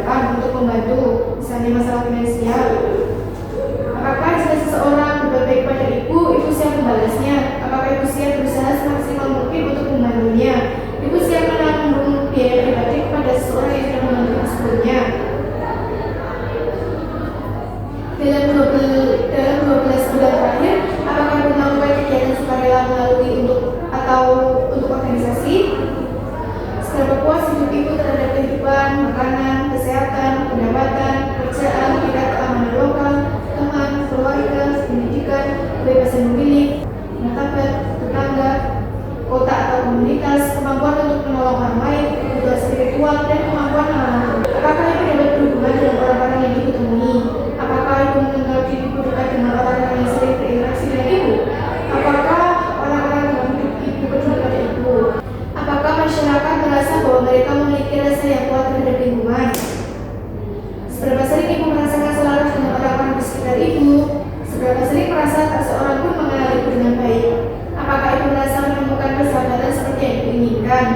bicarakan untuk membantu, misalnya masalah finansial. Apakah jika seseorang berbuat baik pada ibu siap membalasnya? Apakah ibu siap berusaha semaksimal mungkin untuk membantunya? Ibu siap menanggung biaya pribadi kepada seseorang yang sudah membantu sebelumnya. Dalam 12 bulan terakhir, apakah ibu melakukan kegiatan sukarela melalui untuk organisasi? Seberapa puas hidup ibu terhadap kehidupan, makanan, kesehatan, pendapatan, kerjaan, tingkat keamanan lokal, teman, keluarga, pendidikan, kebebasan memilih, martabat, tetangga, kota atau komunitas, kemampuan untuk menolong orang lain, kebutuhan spiritual, dan kemampuan mengalami. Apakah ibu dapat berhubungan dengan orang-orang yang ibu temui? Apakah ibu mengenal diri ibu dekat dengan orang-orang yang sering berinteraksi dengan ibu? Apakah orang-orang dalam hidup ibu peduli pada ibu? Apakah masyarakat merasa bahwa mereka memiliki rasa yang kuat terhadap lingkungan? Seberapa sering ibu merasakan selaras dengan orang-orang di sekitar ibu? Seberapa sering merasa tak seorang pun mengenal ibu dengan baik? Apakah ibu merasa menemukan persahabatan seperti yang ibu inginkan?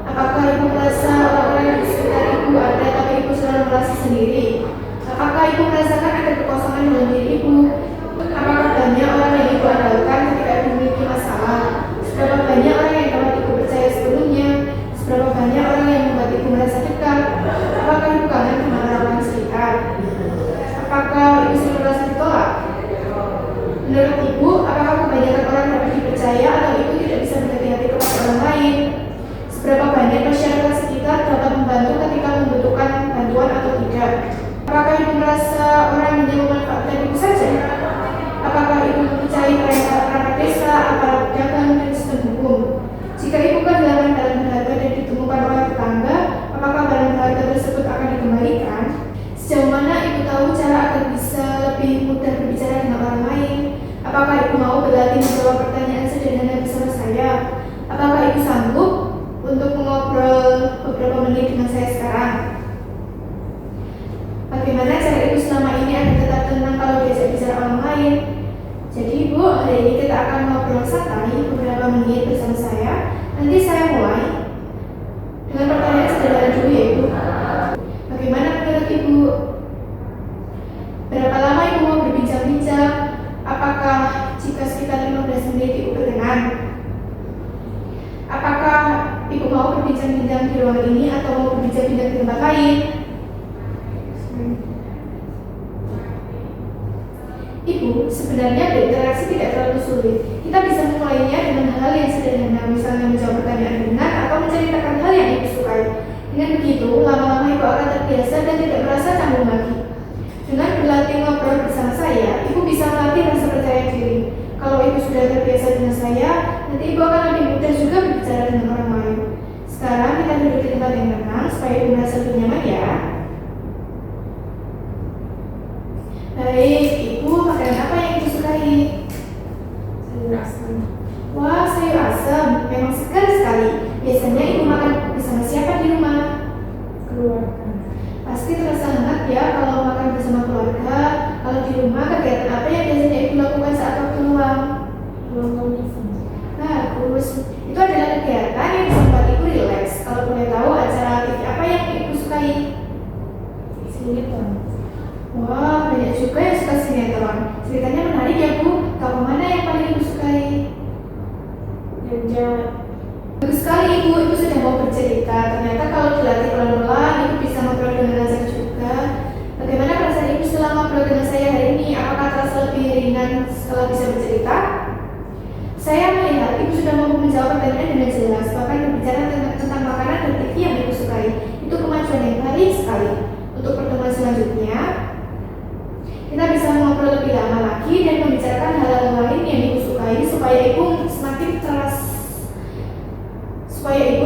Apakah ibu merasa orang-orang di sekitar ibu ada tapi ibu selalu merasa sendiri? Apakah ibu merasakan ada kekosongan dalam diri ibu? Apakah banyak orang yang ibu andalkan ketika ibu memiliki masalah? Seberapa banyak orang yang dapat ibu percaya sebelumnya? Seberapa banyak orang yang membuat ibu merasa dekat? Apakah ibu kangen dengan orang sekitar? Apakah ibu sering merasa ditolak? Menurut ibu, apakah kebanyakan orang dapat dipercaya atau ibu tidak bisa berhati-hati kepada orang lain? Seberapa banyak masyarakat sekitar dapat membantu ketika membutuhkan bantuan atau tidak? Apakah ibu merasa orang hanya memanfaatkan ibu saja? Apakah ibu mempercayai perangkat desa, aparat pedagang, dan sistem hukum? Jika ibu kehilangan barang berharga dan ditemukan oleh tetangga, apakah barang berharga tersebut akan dikembalikan? Sejauh mana ibu tahu cara agar bisa lebih mudah berbicara dengan orang lain? Apakah ibu mau berlatih menjawab pertanyaan sederhana bersama saya? Apakah ibu sanggup untuk mengobrol beberapa menit dengan saya sekarang? Bagaimana cara ibu selama ini agar tetap tenang kalau diajak bicara orang lain? Jadi ibu, hari ini kita akan ngobrol santai beberapa menit bersama saya. Nanti saya mulai dengan pertanyaan sederhana dulu ya ibu. Bagaimana menurut ibu? Berapa lama ibu mau berbincang-bincang? Apakah jika sekitar 15 menit ibu berkenan? Apakah ibu mau berbincang-bincang di ruangan ini atau mau berbincang-bincang di tempat lain? Ibu, sebenarnya berinteraksi tidak terlalu sulit. Kita bisa memulainya dengan hal yang sederhana, misalnya menjawab pertanyaan ringan atau menceritakan hal yang ibu sukai. Dengan begitu, lama-lama ibu akan terbiasa dan tidak merasa canggung lagi. Dengan berlatih ngobrol bersama saya, ibu bisa melatih rasa percaya diri. Kalau ibu sudah terbiasa dengan saya, nanti ibu akan lebih mudah juga berbicara dengan orang lain. Sekarang kita duduk di tempat yang tenang supaya ibu merasa lebih nyaman ya. Baik, ibu makanan apa yang ibu sukai? Sayur asam. Wah, sayur asam, memang segar sekali. Biasanya ibu makan bersama siapa di rumah? Keluarga. Pasti terasa hangat ya kalau makan bersama keluarga. Kalau di rumah, kegiatan apa yang biasanya ibu lakukan saat waktu luang? Nonton TV. Bagus, itu adalah kegiatan yang bisa membuat ibu rileks. Kalau boleh tahu acara TV apa yang ibu sukai? Sinetron. Wah, banyak juga yang suka sinetron. Ceritanya menarik ya bu. Kamu mana yang paling ibu sukai? Yang Jawa. Bagus sekali ibu sudah mau bercerita. Ternyata kalau dilatih pelan-pelan, ibu bisa ngobrol dengan lancar juga. Bagaimana perasaan ibu setelah ngobrol dengan saya hari ini? Apakah terasa lebih ringan setelah bisa bercerita? Saya melihat ibu sudah mampu menjawab pertanyaan dengan jelas, bahkan berbicara tentang makanan dan TV yang ibu sukai. Itu kemajuan yang baik sekali. Untuk pertemuan selanjutnya, kita bisa ngobrol lebih lama lagi dan membicarakan hal-hal lain yang ibu sukai supaya ibu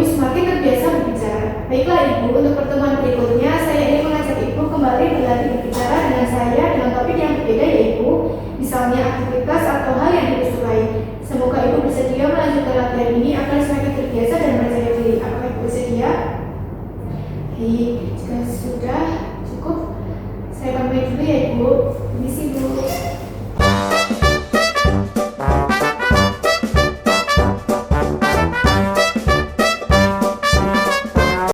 semakin terbiasa berbicara. Baiklah ibu, untuk pertemuan berikutnya saya ingin mengajak ibu kembali berlatih berbicara dengan saya dengan topik yang berbeda ya ibu, misalnya aktivitas atau hal yang ibu sukai. Semoga ibu bersedia melanjutkan latihan ini agar semakin terbiasa dan percaya diri. Apakah ibu bersedia? Baik, jika sudah cukup, saya pamit dulu ya ibu. Misi